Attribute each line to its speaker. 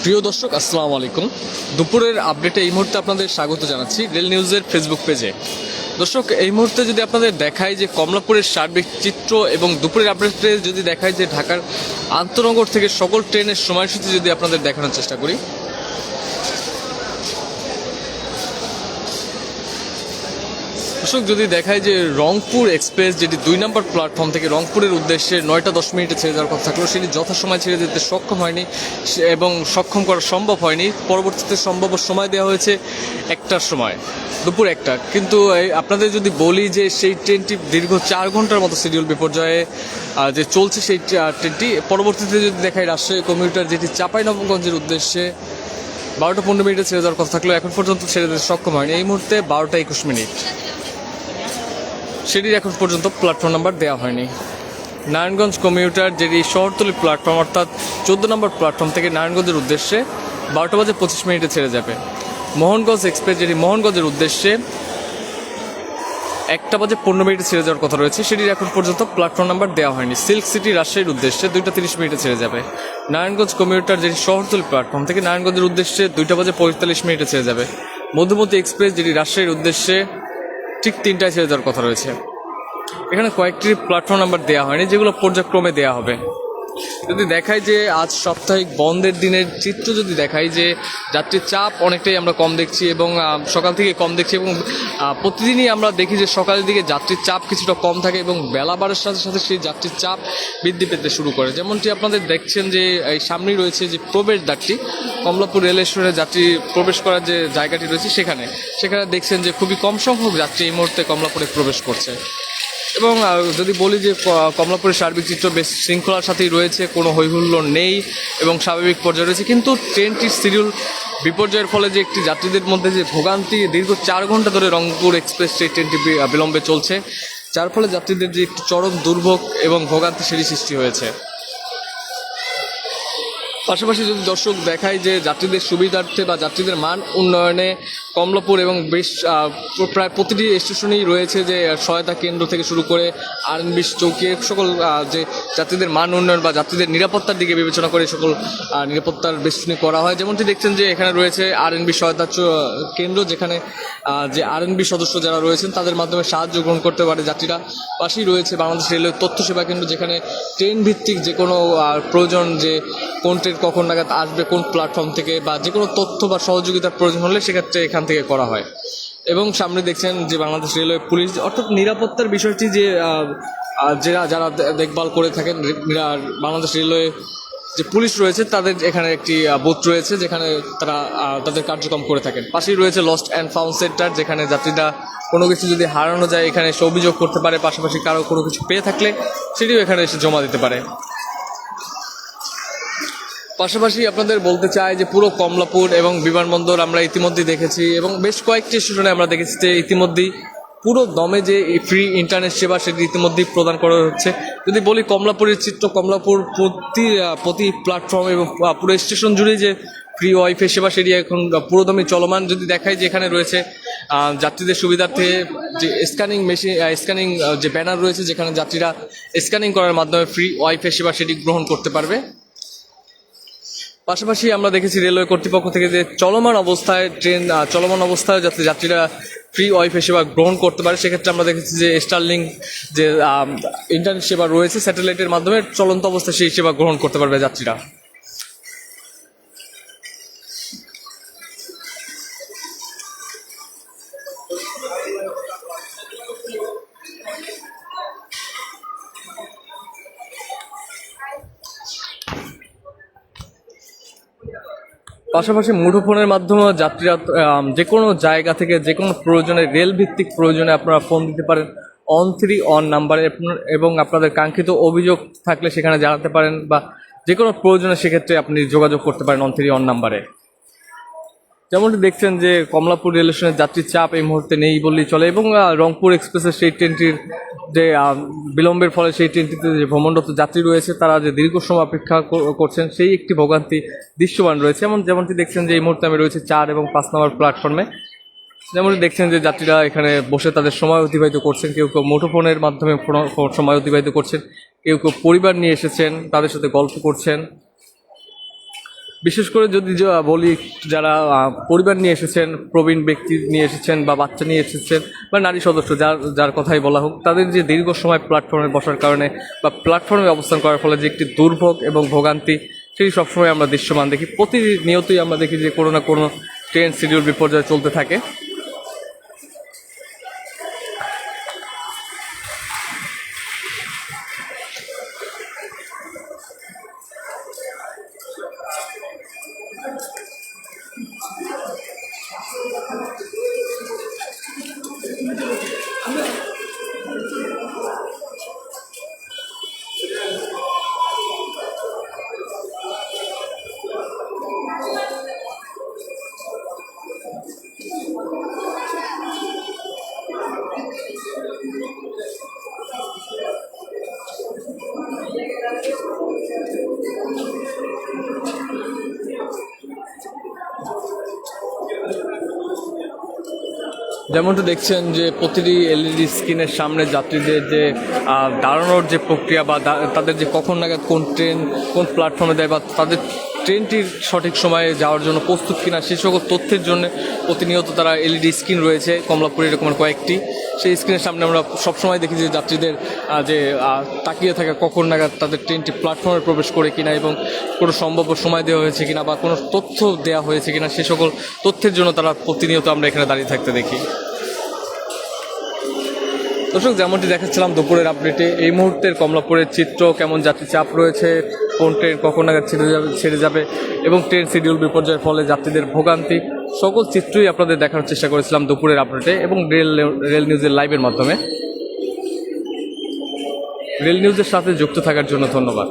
Speaker 1: প্রিয় দর্শক, আসসালামু আলাইকুম। দুপুরের আপডেটে এই মুহূর্তে আপনাদের স্বাগত জানাচ্ছি রেল নিউজের ফেসবুক পেজে। দর্শক, এই মুহূর্তে যদি আপনাদের দেখায় যে কমলাপুরের সার্বিক চিত্র এবং দুপুরের আপডেটে যদি দেখায় যে ঢাকার আন্তনগর থেকে সকল ট্রেনের সময়সূচি যদি আপনাদের দেখানোর চেষ্টা করি। দর্শক, যদি দেখায় যে রংপুর এক্সপ্রেস যেটি 2 নম্বর প্ল্যাটফর্ম থেকে রংপুরের উদ্দেশ্যে 9টা 10 মিনিটে ছেড়ে যাওয়ার কথা থাকলেও সেটি যথাসময় ছেড়ে যেতে সক্ষম হয়নি এবং সক্ষম করা সম্ভব হয়নি। পরবর্তীতে সম্ভব সময় দেওয়া হয়েছে 1টার সময়, দুপুর 1টা। কিন্তু আপনাদের যদি বলি যে সেই ট্রেনটি দীর্ঘ 4 ঘন্টার মতো শিডিউল বিপর্যয়ে যে চলছে, সেই ট্রেনটি পরবর্তীতে যদি দেখায় রাজশাহী কমিউটার যেটি চাঁপাইনবাবগঞ্জের উদ্দেশ্যে 12টা 15 মিনিটে ছেড়ে যাওয়ার কথা থাকলেও এখন পর্যন্ত ছেড়ে যেতে সক্ষম হয়নি। এই মুহূর্তে 12টা 21 মিনিট, সেটির এখন পর্যন্ত প্ল্যাটফর্ম নাম্বার দেওয়া হয়নি। নারায়ণগঞ্জ কমিউটার যেটি শহরতলি প্ল্যাটফর্ম অর্থাৎ 14 নম্বর প্ল্যাটফর্ম থেকে নারায়ণগঞ্জের উদ্দেশ্যে 12টা বাজে 25 মিনিটে ছেড়ে যাবে। মোহনগঞ্জ এক্সপ্রেস যেটি মোহনগঞ্জের উদ্দেশ্যে 1টা বাজে 15 মিনিটে ছেড়ে যাওয়ার কথা রয়েছে, সেটির এখন পর্যন্ত প্ল্যাটফর্ম নাম্বার দেওয়া হয়নি। সিল্ক সিটি রাজশাহীর উদ্দেশ্যে 2টা 30 মিনিটে ছেড়ে যাবে। নারায়ণগঞ্জ কমিউটার যেটি শহরতলি প্ল্যাটফর্ম থেকে নারায়ণগঞ্জের উদ্দেশ্যে 2টা বাজে 45 মিনিটে ছেড়ে যাবে। মধুমতি এক্সপ্রেস যেটি রাজশাহীর উদ্দেশ্যে ঠিক 3টায় ছেড়ে যাওয়ার কথা রয়েছে। এখানে কয়েকটি প্ল্যাটফর্ম নাম্বার দেওয়া হয়নি, যেগুলো পর্যায়ক্রমে দেওয়া হবে। যদি দেখাই যে আজ সাপ্তাহিক বন্ধের দিনের চিত্র যদি দেখাই যে যাত্রীর চাপ অনেকটাই আমরা কম দেখছি এবং সকাল থেকে কম দেখছি এবং প্রতিদিনই আমরা দেখি যে সকালের দিকে যাত্রীর চাপ কিছুটা কম থাকে এবং বেলা বাড়ার সাথে সাথে সেই যাত্রীর চাপ বৃদ্ধি পেতে শুরু করে। যেমনটি আপনাদের দেখছেন যে এই সামনেই রয়েছে যে প্রবেশ দ্বারটি, কমলাপুর রেল স্টেশনে যাত্রী প্রবেশ করার যে জায়গাটি রয়েছে সেখানে দেখছেন যে খুবই কম সংখ্যক যাত্রী এই মুহূর্তে কমলাপুরে প্রবেশ করছে। এবং যদি বলি যে কমলাপুরের সার্বিক চিত্র বেশ শৃঙ্খলার সাথেই রয়েছে, কোনো হৈহুল্লোড় নেই এবং স্বাভাবিক পর্যায়ে রয়েছে। কিন্তু ট্রেনটির শিডিউল বিপর্যয়ের ফলে যে একটি যাত্রীদের মধ্যে যে ভোগান্তি, দীর্ঘ 4 ঘন্টা ধরে রংপুর এক্সপ্রেস সেই ট্রেনটি বিলম্বে চলছে, যার ফলে যাত্রীদের যে একটি চরম দুর্ভোগ এবং ভোগান্তি সেটি সৃষ্টি হয়েছে। পাশাপাশি যদি দর্শক দেখায় যে যাত্রীদের সুবিধার্থে বা যাত্রীদের মান উন্নয়নে কমলাপুর এবং বেশ প্রায় প্রতিটি স্টেশনেই রয়েছে যে সহায়তা কেন্দ্র থেকে শুরু করে আরএনবি চৌকি, সকল যে যাত্রীদের মান উন্নয়ন বা যাত্রীদের নিরাপত্তার দিকে বিবেচনা করে সকল নিরাপত্তার বেষ্টনী করা হয়। যেমনটি দেখছেন যে এখানে রয়েছে আরএনবি সহায়তা কেন্দ্র, যেখানে যে আরএনবি সদস্য যারা রয়েছেন তাদের মাধ্যমে সাহায্য গ্রহণ করতে পারে যাত্রীরা। পাশেই রয়েছে বাংলাদেশ রেলওয়ে তথ্য সেবা কেন্দ্র, যেখানে ট্রেন ভিত্তিক যে কোনো প্রয়োজন, যে কোন ট্রেন কখন নাগাদ আসবে কোন প্ল্যাটফর্ম থেকে, বা যে কোনো তথ্য বা সহযোগিতার প্রয়োজন হলে সেক্ষেত্রে এখান থেকে করা হয়। এবং সামনে দেখছেন যে বাংলাদেশ রেলওয়ে পুলিশ, অর্থাৎ নিরাপত্তার বিষয়টি যে যারা দেখভাল করে থাকেন বাংলাদেশ রেলওয়ে যে পুলিশ রয়েছে, তাদের এখানে একটি বুথ রয়েছে যেখানে তারা তাদের কার্যক্রম করে থাকেন। পাশেই রয়েছে লস্ট অ্যান্ড ফাউন্ড সেন্টার, যেখানে যাত্রীরা কোনো কিছু যদি হারানো যায় এখানে এসে অভিযোগ করতে পারে, পাশাপাশি কারো কোনো কিছু পেয়ে থাকলে সেটিও এখানে এসে জমা দিতে পারে। পাশাপাশি আপনাদের বলতে চাই যে পুরো কমলাপুর এবং বিমানবন্দর আমরা ইতিমধ্যেই দেখেছি এবং বেশ কয়েকটি স্টেশনে আমরা দেখেছি যে ইতিমধ্যেই পুরো দমে যে ফ্রি ইন্টারনেট সেবা সেটি ইতিমধ্যেই প্রদান করা হচ্ছে। যদি বলি কমলাপুরের চিত্র, কমলাপুর প্রতি প্ল্যাটফর্ম এবং পুরো স্টেশন জুড়েই যে ফ্রি ওয়াইফাই সেবা সেটি এখন পুরোদমে চলমান। যদি দেখায় যে এখানে রয়েছে যাত্রীদের সুবিধার্থে যে স্ক্যানিং যে ব্যানার রয়েছে, যেখানে যাত্রীরা স্ক্যানিং করার মাধ্যমে ফ্রি ওয়াইফাই সেবা সেটি গ্রহণ করতে পারবে। পাশাপাশি আমরা দেখেছি রেলওয়ে কর্তৃপক্ষ থেকে যে চলমান অবস্থায় যাতে যাত্রীরা ফ্রি ওয়াইফাই সেবা গ্রহণ করতে পারে, সেক্ষেত্রে আমরা দেখেছি যে স্টারলিংক যে ইন্টারনেট সেবা রয়েছে স্যাটেলাইটের মাধ্যমে চলন্ত অবস্থায় সেই সেবা গ্রহণ করতে পারবে যাত্রীরা। পাশাপাশি মুঠোফোনের মাধ্যমে যাত্রীরা যে কোনো জায়গা থেকে যে কোনো প্রয়োজনে, রেল ভিত্তিক প্রয়োজনে আপনারা ফোন দিতে পারেন অন 3 অন নাম্বারে এবং আপনাদের কাঙ্ক্ষিত অভিযোগ থাকলে সেখানে জানাতে পারেন, বা যে কোনো প্রয়োজনে সেক্ষেত্রে আপনি যোগাযোগ করতে পারেন অন 3 অন নাম্বারে। যেমনটি দেখছেন যে কমলাপুর রেল স্টেশনের যাত্রীর চাপ এই মুহূর্তে নেই বললেই চলে এবং রংপুর এক্সপ্রেসের সেই ট্রেনটির যে বিলম্বের ফলে সেই ট্রেনটিতে যে ভ্রমণরত যাত্রী রয়েছে তারা যে দীর্ঘ সময় অপেক্ষা করছেন, সেই একটি ভোগান্তি দৃশ্যমান রয়েছে। যেমনটি দেখছেন যে এই মুহূর্তে আমি রয়েছে 4 এবং 5 নম্বর প্ল্যাটফর্মে। যেমনটি দেখছেন যে যাত্রীরা এখানে বসে তাদের সময় অতিবাহিত করছেন, কেউ কেউ মুঠোফোনের মাধ্যমে সময় অতিবাহিত করছেন, কেউ কেউ পরিবার নিয়ে এসেছেন, তাদের সাথে গল্প করছেন। বিশেষ করে যদি বলি, যারা পরিবার নিয়ে এসেছেন, প্রবীণ ব্যক্তি নিয়ে এসেছেন বা বাচ্চা নিয়ে এসেছেন বা নারী সদস্য, যার যার কথাই বলা হোক, তাদের যে দীর্ঘ সময় প্ল্যাটফর্মে বসার কারণে বা প্ল্যাটফর্মে অবস্থান করার ফলে যে একটি দুর্ভোগ এবং ভোগান্তি, সেটি সবসময় আমরা দৃশ্যমান দেখি। প্রতিনিয়তই আমরা দেখি যে কোনো না কোনো ট্রেন শিডিউল বিপর্যয় চলতে থাকে। যেমনটা দেখছেন যে প্রতিটি এলইডি স্ক্রিনের সামনে যাত্রীদের যে দাঁড়ানোর যে প্রক্রিয়া বা তাদের যে কখন নাগাদ কোন ট্রেন কোন প্ল্যাটফর্মে দেয় বা তাদের ট্রেনটির সঠিক সময়ে যাওয়ার জন্য প্রস্তুত কিনা, সেই সকল তথ্যের জন্য প্রতিনিয়ত তারা এলইডি স্ক্রিন রয়েছে কমলাপুরে এরকমের কয়েকটি। সেই স্ক্রিনের সামনে আমরা সবসময় দেখি যে যাত্রীদের যে তাকিয়ে থাকা কখন নাগাদ তাদের ট্রেনটি প্ল্যাটফর্মে প্রবেশ করে কিনা এবং কোনো সম্ভাব্য সময় দেওয়া হয়েছে কিনা বা কোনো তথ্য দেওয়া হয়েছে কিনা, সে সকল তথ্যের জন্য তারা প্রতিনিয়ত আমরা এখানে দাঁড়িয়ে থাকতে দেখি। দর্শক, যেমনটি দেখাচ্ছিলাম দুপুরের আপডেটে, এই মুহূর্তের কমলাপুরের চিত্র, কেমন যাত্রী চাপ রয়েছে, কোন ট্রেন কখন নাগাদ ছেড়ে যাবে এবং ট্রেন শিডিউল বিপর্যয়ের ফলে যাত্রীদের ভোগান্তি, সকল চিত্রই আপনাদের দেখানোর চেষ্টা করেছিলাম দুপুরের আপডেটে এবং রেল নিউজের লাইভের মাধ্যমে। রেল নিউজের সাথে যুক্ত থাকার জন্য ধন্যবাদ।